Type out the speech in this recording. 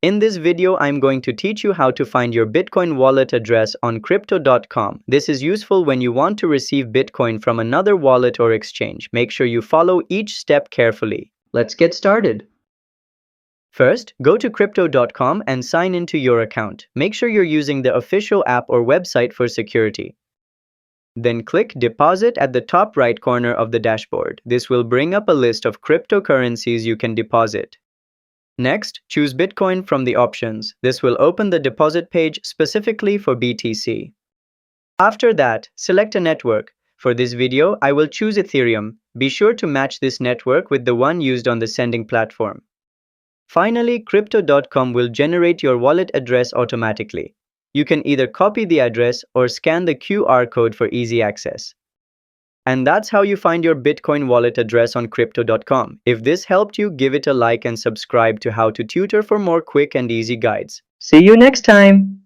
In this video, I'm going to teach you how to find your Bitcoin wallet address on crypto.com. This is useful when you want to receive Bitcoin from another wallet or exchange. Make sure you follow each step carefully. Let's get started. First, go to crypto.com and sign into your account. Make sure you're using the official app or website for security. Then click Deposit at the top right corner of the dashboard. This will bring up a list of cryptocurrencies you can deposit. Next, choose Bitcoin from the options. This will open the deposit page specifically for BTC. After that, select a network. For this video, I will choose Ethereum. Be sure to match this network with the one used on the sending platform. Finally, crypto.com will generate your wallet address automatically. You can either copy the address or scan the QR code for easy access. And that's how you find your Bitcoin wallet address on crypto.com. If this helped you, give it a like and subscribe to How to Tutor for more quick and easy guides. See you next time!